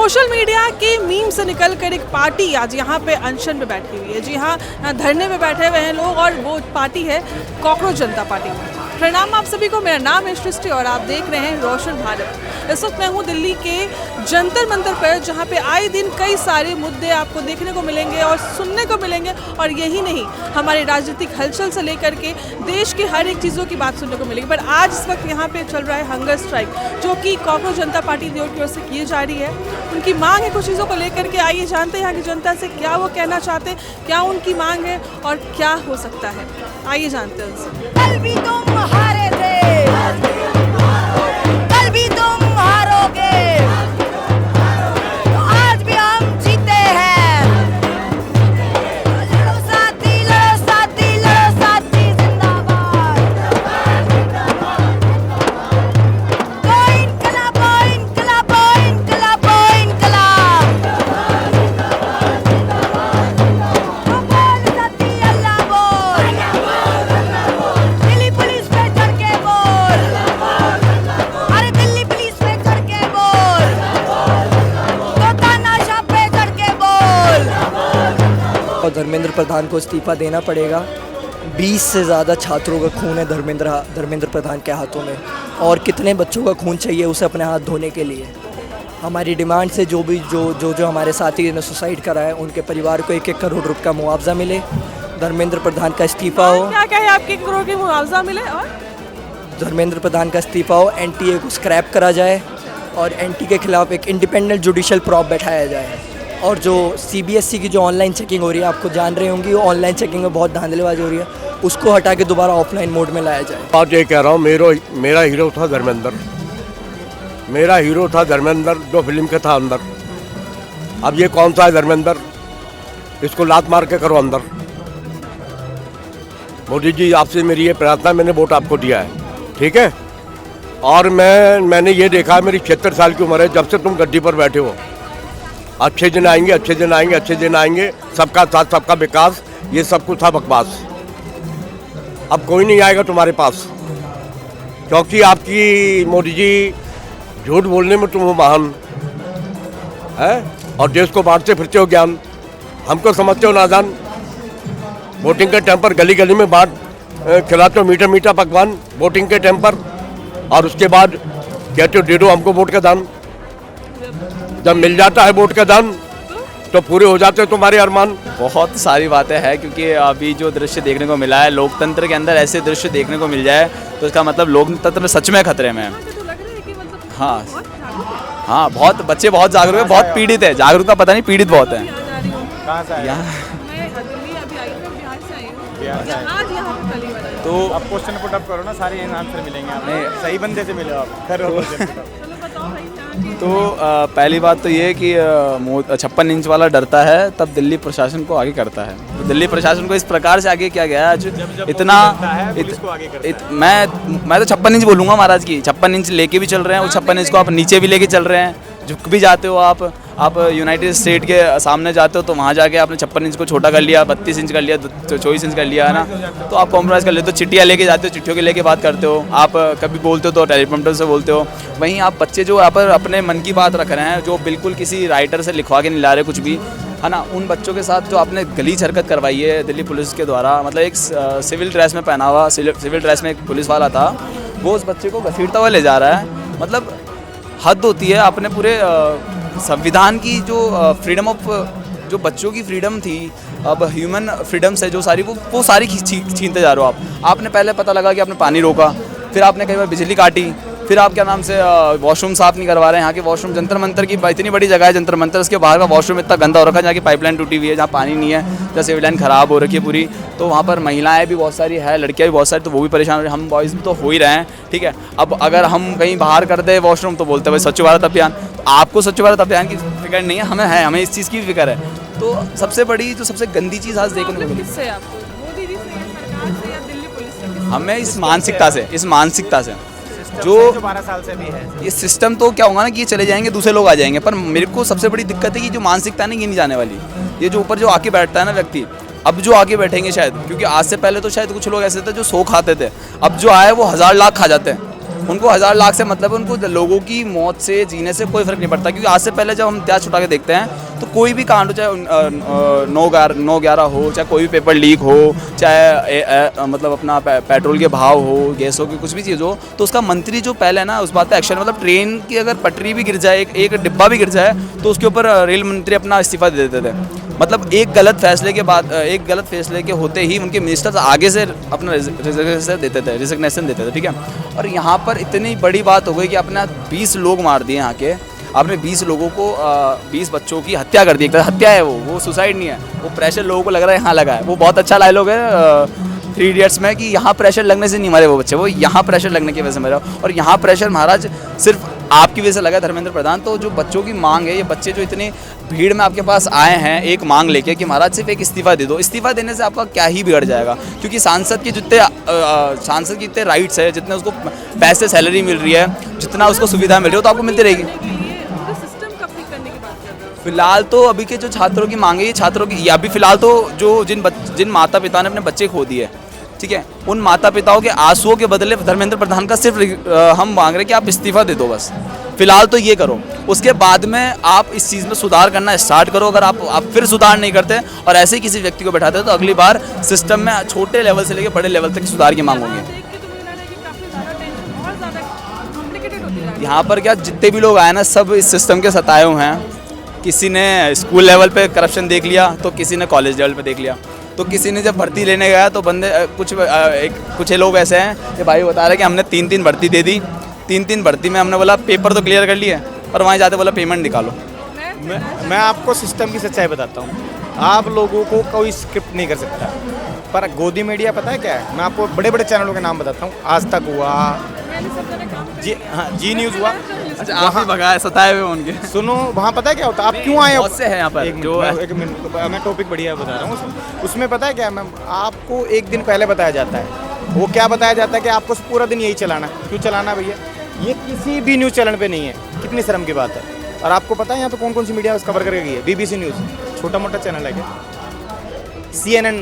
Social media के meme से निकलकर एक पार्टी आज यहाँ पे अनशन पे बैठी हुई है। जी हाँ, धरने पे बैठे हुए हैं लोग और वो पार्टी है कॉकरोच जनता पार्टी। प्रणाम आप सभी को, मेरा नाम है सृष्टि और आप देख रहे हैं रोशन भारत। इस वक्त मैं हूँ दिल्ली के जंतर मंतर पर, जहाँ पे आए दिन कई सारे मुद्दे आपको देखने को मिलेंगे और सुनने को मिलेंगे। और यही नहीं, हमारे राजनीतिक हलचल से लेकर के देश की हर एक चीज़ों की बात सुनने को मिलेगी। पर आज इस वक्त यहाँ पे चल रहा है हंगर स्ट्राइक, जो कि कॉकरोच जनता पार्टी की ओर से की जा रही है। उनकी मांग है कुछ चीज़ों को लेकर के। आइए जानते हैं यहाँ की जनता से क्या वो कहना चाहते हैं, क्या उनकी मांग है और क्या हो सकता है। आइए जानते हैं उनसे। कल भी तुम हारे थे, कल भी तुम हारोगे, तो आज भी हम जीते हैं। लड़ो साथी, लड़ो साथी, लड़ो साथी, जिंदाबाद। ओ इनकलाब, ओ इनकलाब, ओ इनकलाब, ओ इनकलाब। ओ बोल साथी अल्लाह बोल, दिल्ली पुलिस पे चढ़ के बोल, अरे दिल्ली पुलिस पे चढ़ के बोल, तो तानाशाह पे चढ़ के बोल। और धर्मेंद्र प्रधान को इस्तीफा देना पड़ेगा। 20 से ज़्यादा छात्रों का खून है धर्मेंद्र प्रधान के हाथों में, और कितने बच्चों का खून चाहिए उसे अपने हाथ धोने के लिए। हमारी डिमांड से जो हमारे साथी ने सुसाइड करा है उनके परिवार को 1-1 करोड़ रुपये का मुआवजा मिले, धर्मेंद्र प्रधान का इस्तीफा हो। क्या क्या है आपके करोड़ की मुआवजा मिले और धर्मेंद्र प्रधान का इस्तीफा हो, एनटीए को स्क्रैप करा जाए और एनटी के खिलाफ एक इंडिपेंडेंट जुडिशियल प्रॉब बैठाया जाए। और जो सीबीएसई की जो ऑनलाइन चेकिंग हो रही है, आपको जान रहे होंगी, वो ऑनलाइन चेकिंग में बहुत धांधलीबाजी हो रही है, उसको हटा के दोबारा ऑफलाइन मोड में लाया जाए। बात ये कह रहा हूँ, मेरा हीरो था धर्मेंद्र, मेरा हीरो था धर्मेंद्र जो फिल्म के था अंदर। अब ये कौन सा है धर्मेंद्र, इसको लात मार के करो अंदर। मोदी जी आपसे मेरी ये प्रार्थना, मैंने वोट आपको दिया है, ठीक है। और मैंने ये देखा है, मेरी 76 साल की उम्र है, जब से तुम गद्दी पर बैठे हो। अच्छे दिन आएंगे, अच्छे दिन आएंगे, अच्छे दिन आएंगे, सबका साथ सबका विकास, ये सब कुछ था बकवास। अब कोई नहीं आएगा तुम्हारे पास, क्योंकि आपकी मोदी जी झूठ बोलने में तुम महान है और देश को बांटते फिरते हो ज्ञान, हमको समझते हो नादान। वोटिंग के टाइम पर गली गली में बांट खिलाते हो मीठा मीठा पकवान वोटिंग के टाइम पर, और उसके बाद कहते हो दे दो हमको वोट का दान। जब मिल जाता है वोट का दान तो पूरे हो जाते हैं तुम्हारे अरमान। बहुत सारी बातें हैं, क्योंकि अभी जो दृश्य देखने को मिला है, लोकतंत्र के अंदर ऐसे दृश्य देखने को मिल जाए तो इसका मतलब लोकतंत्र सच में खतरे में है। हाँ हाँ, बहुत बच्चे बहुत जागरूक है, बहुत पीड़ित है। जागरूक का पता नहीं, पीड़ित बहुत है। कहाँ से यहाँ तो आप क्वेश्चन पुट अप करो ना, सारे आंसर मिलेंगे आपको, सही बंदे से मिलो आप, करो। तो पहली बात तो ये कि 56 इंच वाला डरता है तब दिल्ली प्रशासन को आगे करता है। तो दिल्ली प्रशासन को इस प्रकार से आगे किया गया है आज इतना मैं तो 56 इंच बोलूँगा महाराज की। 56 इंच लेके भी चल रहे हैं, वो 56 इंच को आप नीचे भी लेके चल रहे हैं, झुक भी जाते हो आप यूनाइटेड स्टेट के सामने जाते हो तो वहाँ जाके आपने 56 इंच को छोटा कर लिया, 32 इंच कर लिया, 24 इंच कर लिया, है ना। तो आप कॉम्प्रोमाइज़ कर लेते हो, चिट्ठियाँ लेके जाते हो, चिट्ठियों के लेके बात करते हो, आप कभी बोलते हो तो टेलीप्रॉम्प्टर से बोलते हो। वहीं आप बच्चे जो यहाँ पर अपने मन की बात रख रहे हैं, जो बिल्कुल किसी राइटर से लिखवा के नहीं ला रहे कुछ भी, है ना, उन बच्चों के साथ जो आपने गलीच हरकत करवाई है दिल्ली पुलिस के द्वारा। मतलब एक सिविल ड्रेस में पहना हुआ, सिविल ड्रेस में एक पुलिस वाला था, वो उस बच्चे को घसीटता हुआ ले जा रहा है। मतलब हद होती है। अपने पूरे संविधान की जो फ्रीडम ऑफ, जो बच्चों की फ्रीडम थी, अब ह्यूमन फ्रीडम्स है जो सारी, वो सारी छीनते जा रहे हो आप। आपने पहले पता लगा कि आपने पानी रोका, फिर आपने कई बार बिजली काटी, फिर आप क्या नाम से वॉशरूम साफ़ नहीं करवा रहे हैं। यहाँ के वॉशरूम, जंतर मंतर की इतनी बड़ी जगह है जंतर मंतर, उसके बाहर का वॉशरूम इतना गंदा हो रखा है, जहाँ की पाइपलाइन टूटी हुई है, जहाँ पानी नहीं है, जहाँ सिविल लाइन ख़राब हो रखी है पूरी। तो वहाँ पर महिलाएं भी बहुत सारी है, लड़कियाँ भी बहुत सारी, तो वो भी परेशान हो रही है। हम बॉयज़ भी तो हो ही रहे हैं, ठीक है। अब अगर हम कहीं बाहर कर दे वॉशरूम तो बोलते हैं भाई स्वच्छ भारत अभियान। तो आपको स्वच्छ भारत अभियान की फिक्र नहीं है, हमें इस चीज़ की फिक्र है। तो सबसे बड़ी, जो सबसे गंदी चीज़ आज देखने को मिली हमें, इस मानसिकता से जो 12 साल से भी है। ये सिस्टम तो क्या होगा ना कि ये चले जाएंगे, दूसरे लोग आ जाएंगे। पर मेरे को सबसे बड़ी दिक्कत है कि जो मानसिकता नहीं गिनी जाने वाली, ये जो ऊपर जो आके बैठता है ना व्यक्ति, अब जो आगे बैठेंगे शायद, क्योंकि आज से पहले तो शायद कुछ लोग ऐसे थे जो 100 खाते थे, अब जो आए वो 1000 लाख खा जाते हैं। उनको 1000 लाख से मतलब है, उनको लोगों की मौत से जीने से कोई फ़र्क नहीं पड़ता। क्योंकि आज से पहले जब हम इतिहास छुटा के देखते हैं तो कोई भी कांड हो, चाहे 9/11 हो, चाहे कोई भी पेपर लीक हो, चाहे मतलब अपना पेट्रोल के भाव हो, गैसों की कुछ भी चीज़ हो, तो उसका मंत्री जो पहले है ना उस बात पे एक्शन, मतलब ट्रेन की अगर पटरी भी गिर जाए, एक डिब्बा भी गिर जाए तो उसके ऊपर रेल मंत्री अपना इस्तीफा दे देते थे। मतलब एक गलत फैसले के बाद, एक गलत फैसले के होते ही उनके मिनिस्टर्स आगे से अपना रिजिग्नेशन देते थे, ठीक है। और यहाँ पर इतनी बड़ी बात हो गई कि अपना 20 लोग मार दिए यहाँ के, आपने 20 लोगों को 20 बच्चों की हत्या कर दी। एक तरह हत्या है वो सुसाइड नहीं है, वो प्रेशर लोगों को लग रहा है यहाँ लगा है। वो बहुत अच्छा डायलॉग है 3 इडियट्स में कि यहाँ प्रेशर लगने से नहीं मरे वो बच्चे, वो यहाँ प्रेशर लगने की वजह से मरे। और यहाँ प्रेशर महाराज सिर्फ आपकी वजह से लगा धर्मेंद्र प्रधान। तो जो बच्चों की मांग है, ये बच्चे जो इतने भीड़ में आपके पास आए हैं एक मांग लेके कि महाराज सिर्फ एक इस्तीफा दे दो, इस्तीफा देने से आपका क्या ही बिगड़ जाएगा। क्योंकि सांसद के जितने राइट्स है, जितने उसको पैसे सैलरी मिल रही है, जितना उसको सुविधा मिल रही है, तो आपको मिलती रहेगी। फिलहाल तो अभी के जो छात्रों की मांगे, ये छात्रों की अभी फिलहाल तो जो जिन माता पिता ने अपने बच्चे खो दिए, ठीक है, उन माता पिताओं के आंसुओं के बदले धर्मेंद्र प्रधान का सिर्फ हम मांग रहे हैं कि आप इस्तीफा दे दो बस। फिलहाल तो ये करो, उसके बाद में आप इस चीज़ में सुधार करना स्टार्ट करो। अगर आप फिर सुधार नहीं करते और ऐसे ही किसी व्यक्ति को बैठाते हो तो अगली बार सिस्टम में छोटे लेवल से लेकर बड़े लेवल तक सुधार की मांग होगी। यहाँ पर क्या जितने भी लोग आए ना, सब इस सिस्टम के सताए हुए हैं। किसी ने स्कूल लेवल पे करप्शन देख लिया, तो किसी ने कॉलेज लेवल पे देख लिया, तो किसी ने जब भर्ती लेने गया तो बंदे कुछ कुछ लोग ऐसे हैं कि भाई बता रहे कि हमने 3 भर्ती दे दी, 3 भर्ती में हमने बोला पेपर तो क्लियर कर लिए और वहाँ जाते बोला पेमेंट निकालो। मैं आपको सिस्टम की सच्चाई बताता हूँ। आप लोगों को कोई स्क्रिप्ट नहीं कर सकता, पर गोदी मीडिया पता है क्या है? मैं आपको बड़े बड़े चैनलों के नाम बताता हूँ। आज तक हुआ, जी न्यूज़ हुआ। अच्छा, आप ही भगाए सताए हुए उनके। सुनो, वहाँ पता है क्या होता है? आप क्यों आए हो? बहुत से हैं यहाँ पर एक मिनट, मैं टॉपिक बढ़िया बता रहा हूँ। उसमें पता है क्या मैम, आपको एक दिन पहले बताया जाता है। वो क्या बताया जाता है कि आपको पूरा दिन यही चलाना। क्यों चलाना भैया? ये किसी भी न्यूज़ चैनल पे नहीं है। कितनी शर्म की बात है। और आपको पता है यहाँ पे कौन कौन सी मीडिया कवर करके गई है? BBC न्यूज़ छोटा मोटा चैनल है क्या? CNN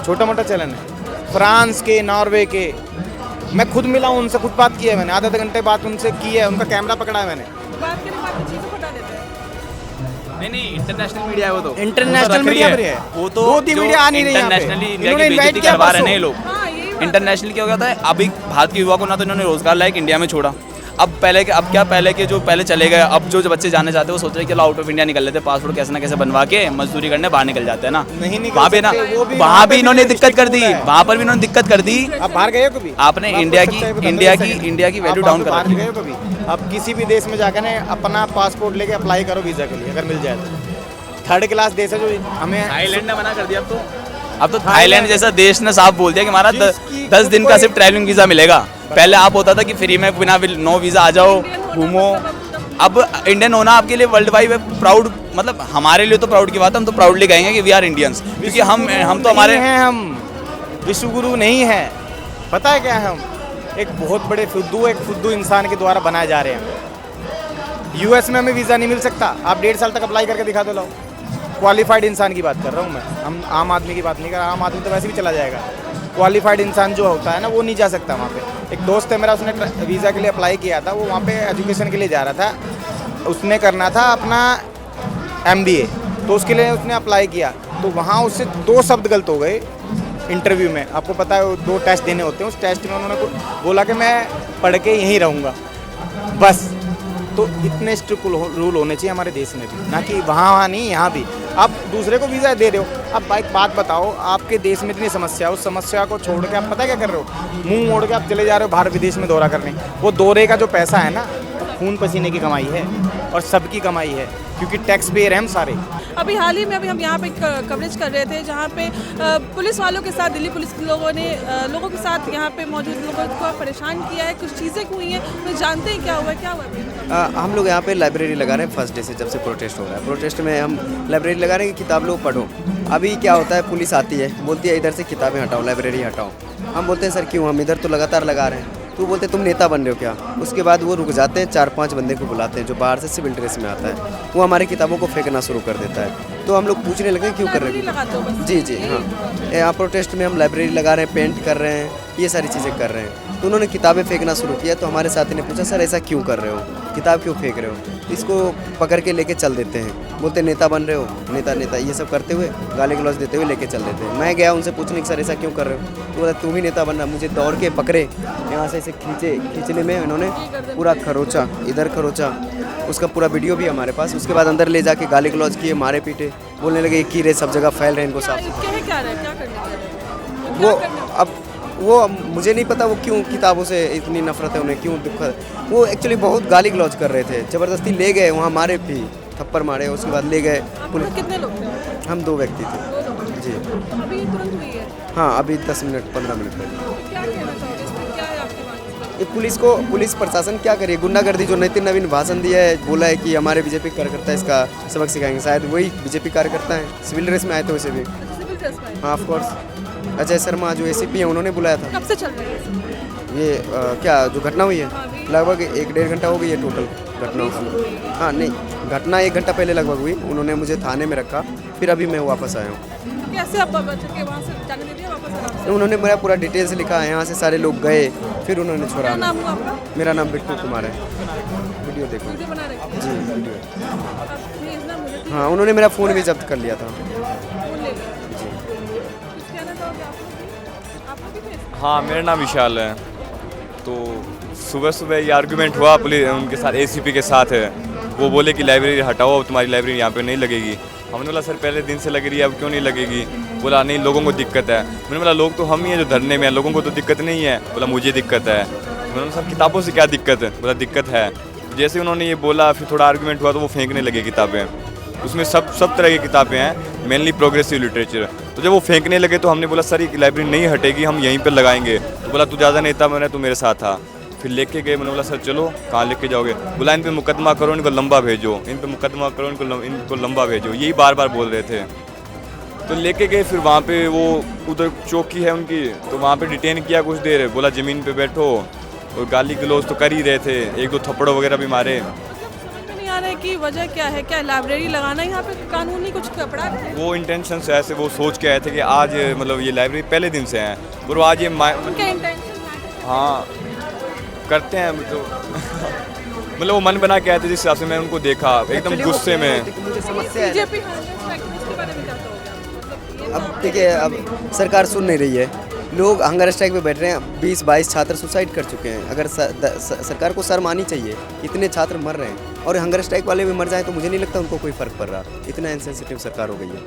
छोटा मोटा चैनल है? फ्रांस के, नॉर्वे के, मैं खुद मिला हूँ उनसे, खुद बात की है मैंने, आधे घंटे बात उनसे की है, उनका कैमरा पकड़ा है मैंने। नहीं इंटरनेशनल मीडिया है वो तो, इंटरनेशनल मीडिया पर है वो तो। गोदी मीडिया आ नहीं रही यहाँ पे। इंटरनेशनली इंडिया की बेइज्जती करवा रहे हैं ये लोग। इंटरनेशनल क्या हो गया था, अभी भारत के युवा को ना तो इन्होंने रोजगार लायक इंडिया में छोड़ा। अब पहले के जो पहले चले गए, अब जो बच्चे जाने चाहते हैं वो सोच रहे हैं कि आउट ऑफ इंडिया निकल लेते हैं, पासपोर्ट कैसे ना कैसे बनवा के मजदूरी करने बाहर निकल जाते हैं ना। नहीं निकल वहाँ पे ना, वहाँ भी इन्होंने दिक्कत कर दी, वहाँ पर भी इन्होंने दिक्कत कर दी। आप बाहर गए हो कभी? आपने इंडिया की वैल्यू डाउन कर दी। गए हो कभी? अब किसी भी देश में जाकर ना अपना पासपोर्ट लेके अप्लाई करो वीज़ा के लिए, अगर मिल जाए तो। 3rd क्लास देश है जो हमें। थाईलैंड ने मना कर दिया अब तो थाईलैंड जैसा देश ने साफ बोल दिया कि हमारा 10 दिन का सिर्फ ट्रैवलिंग वीज़ा मिलेगा। पहले आप होता था कि फ्री में बिना नो वीज़ा आ जाओ घूमो। अब इंडियन होना आपके लिए वर्ल्ड वाइड प्राउड, मतलब हमारे लिए तो प्राउड की बात है। हम तो प्राउडली कहेंगे कि वी आर इंडियंस, क्योंकि हम तो हमारे हैं, हम विश्वगुरु नहीं है। पता है क्या है? हम एक बहुत बड़े एक फुद्दू इंसान के द्वारा बनाए जा रहे हैं। US में हमें वीज़ा नहीं मिल सकता। आप 1.5 साल तक अप्लाई करके दिखा दो, लाओ। क्वालिफाइड इंसान की बात कर रहा हूँ मैं, हम आम आदमी की बात नहीं कर रहा। आम आदमी तो वैसे भी चला जाएगा। क्वालिफाइड इंसान जो होता है ना, वो नहीं जा सकता वहाँ पे। एक दोस्त है मेरा, उसने वीज़ा के लिए अप्लाई किया था। वो वहाँ पे एजुकेशन के लिए जा रहा था, उसने करना था अपना MBA, तो उसके लिए उसने अप्लाई किया। तो वहाँ उससे 2 शब्द गलत हो गए इंटरव्यू में। आपको पता है 2 टेस्ट देने होते हैं। उस टेस्ट में उन्होंने बोला कि मैं पढ़ के यहीं रहूँगा बस। तो इतने स्ट्रिक्ट रूल होने चाहिए हमारे देश में भी, ना कि वहाँ नहीं, यहाँ भी। आप दूसरे को वीज़ा दे रहे हो। अब एक बात बताओ, आपके देश में इतनी समस्या, उस समस्या को छोड़ के आप पता क्या कर रहे हो? मुंह मोड़ के आप चले जा रहे हो बाहर विदेश में दौरा करने। वो दौरे का जो पैसा है ना, खून पसीने की कमाई है और सबकी कमाई है, क्योंकि टैक्स पेयर हैं हम सारे। अभी हाल ही में हम यहाँ पे कवरेज कर रहे थे, जहाँ पे पुलिस वालों के साथ, दिल्ली पुलिस के लोगों ने लोगों के साथ यहाँ पे मौजूद लोगों को परेशान किया है। कुछ चीज़ें हुई हैं, तो जानते हैं क्या हुआ हम लोग यहाँ पे लाइब्रेरी लगा रहे हैं फर्स्ट डे से, जब से प्रोटेस्ट हो रहा है। प्रोटेस्ट में हम लाइब्रेरी लगा रहे हैं कि किताब लोग पढ़ो। अभी क्या होता है, पुलिस आती है, बोलती है इधर से किताबें हटाओ, लाइब्रेरी हटाओ। हम बोलते हैं सर क्यों, हम इधर तो लगातार लगा रहे हैं। तो बोलते तुम नेता बन रहे हो क्या? उसके बाद वो रुक जाते हैं, 4-5 बंदे को बुलाते हैं जो बाहर से सिविल ड्रेस में आता है। वो हमारी किताबों को फेंकना शुरू कर देता है। तो हम लोग पूछने लगे क्यों कर रहे हैं। जी हाँ, यहाँ प्रोटेस्ट में हम लाइब्रेरी लगा रहे हैं, पेंट कर रहे हैं, ये सारी चीज़ें कर रहे हैं। तो उन्होंने किताबें फेंकना शुरू किया, तो हमारे साथी ने पूछा सर ऐसा क्यों कर रहे हो, किताब क्यों फेंक रहे हो? तो इसको पकड़ के लेके चल देते हैं, बोलते नेता बन रहे हो, नेता ये सब करते हुए गाली गलौज देते हुए लेके चल देते हैं। मैं गया उनसे पूछने कि सर ऐसा क्यों कर रहे हो, तो बोला तुम ही नेता बन रहा। मुझे दौड़ के पकड़े, यहाँ से ऐसे खींचने में इन्होंने पूरा खरोचा, इधर खरोचा, उसका पूरा वीडियो भी हमारे पास। उसके बाद अंदर ले जाके गाली गलौज किए, मारे पीटे, बोलने लगे कीड़े सब जगह फैल रहे हैं, इनको साफ। क्या रहे, क्या करने जा रहे हैं? वो अब वो मुझे नहीं पता वो क्यों किताबों से इतनी नफरत है उन्हें, क्यों दुख। वो एक्चुअली बहुत गाली गलौज कर रहे थे, ज़बरदस्ती ले गए वहाँ, मारे भी, थप्पड़ मारे, उसके बाद ले गए पुलिस। कितने लोग थे? हम 2 व्यक्ति थे जी। अभी तुरंत हुई है? हाँ, अभी 10 मिनट 15 मिनट पहले। क्या कहना चाहोगे इसमें? क्या है आपकी बात? ये पुलिस प्रशासन क्या करे, गुंडागर्दी जो नितिन नवीन भाषण दिया है, बोला है कि हमारे बीजेपी कार्यकर्ता इसका सबक सिखाएंगे, शायद वही बीजेपी कार्यकर्ता है, सिविल ड्रेस में आए थे वैसे भी। सिविल ड्रेस में? हाँ, ऑफ कोर्स। अजय शर्मा जो ACP हैं उन्होंने बुलाया था। कब से चल रही है ये क्या जो घटना हुई है, लगभग 1-1.5 घंटा हो गई है टोटल घटना। हाँ नहीं, घटना 1 घंटा पहले लगभग हुई, उन्होंने मुझे थाने में रखा, फिर अभी मैं वापस आया हूँ। कैसे आप बच्चे के वहाँ से जाने दे दिया वापस आराम से? उन्होंने मेरा पूरा डिटेल्स लिखा है, यहाँ से सारे लोग गए, फिर उन्होंने छोड़ा। क्या नाम हुआ आपका? मेरा नाम बिट्टू कुमार है। वीडियो देखो वीडियो बना रहे हैं? जी, वीडियो। आप भेजना मुझे, ठीक है? हाँ, उन्होंने मेरा फ़ोन भी जब्त कर लिया था। फोन ले लिया। कुछ कहना चाहोगे आप लोग? आप लोग भी थे? हाँ, मेरा नाम विशाल है। तो सुबह सुबह ये आर्गुमेंट हुआ पुलिस उनके साथ, ACP के साथ है। वो बोले कि लाइब्रेरी हटाओ, अब तुम्हारी लाइब्रेरी यहाँ पे नहीं लगेगी। हमने बोला सर पहले दिन से लग रही है, अब क्यों नहीं लगेगी? बोला नहीं, लोगों को दिक्कत है। मैंने बोला लोग तो हम ही हैं जो धरने में हैं, लोगों को तो दिक्कत नहीं है। बोला मुझे दिक्कत है। मैंने बोला सर किताबों से क्या दिक्कत है? बोला दिक्कत है। जैसे उन्होंने ये बोला, फिर थोड़ा आर्गुमेंट हुआ तो वो फेंकने लगे किताबें। उसमें सब तरह की किताबें हैं, मेनली प्रोग्रेसिव लिटरेचर। तो जब वो फेंकने लगे तो हमने बोला सर ये लाइब्रेरी नहीं हटेगी, हम यहीं पर लगाएंगे। तो बोला तू ज़्यादा नेता बना, तू मेरे साथ था। फिर लेके गए, मैंने बोला सर चलो, कहाँ लेके जाओगे? बोला इन पे मुकदमा करो, इनको लंबा भेजो, इन पे मुकदमा करो, इनको लंबा भेजो, यही बार बार बोल रहे थे। तो लेके गए, फिर वहाँ पे वो उधर चौकी है उनकी, तो वहाँ पे डिटेन किया कुछ देर। बोला ज़मीन पे बैठो, और गाली गलौज तो कर ही रहे थे, 1-2 थप्पड़ वगैरह भी मारे। समझ में नहीं आ रहा है कि वजह क्या है, क्या लाइब्रेरी लगाना यहाँ पे कानूनी कुछ कपड़ा है? वो इंटेंशन से ऐसे वो सोच के आए थे कि आज मतलब ये लाइब्रेरी पहले दिन से है, और वो आज ये उनका इंटेंशन? हाँ करते हैं तो मतलब वो मन बना के आए थे, जिस हिसाब से मैं उनको देखा एकदम गुस्से में। मुझे समस्या है। बीजेपी के बारे में क्या कहोगे? मतलब ये अब देखिए, अब सरकार सुन नहीं रही है, लोग हंगर स्ट्राइक पे बैठ रहे हैं। 20-22 छात्र सुसाइड कर चुके हैं। अगर सरकार को शर्म आनी चाहिए, इतने छात्र मर रहे हैं, और हंगर स्ट्राइक वाले भी मर जाए तो मुझे नहीं लगता उनको कोई फ़र्क पड़ रहा। इतना इनसेंसिटिव सरकार हो गई है।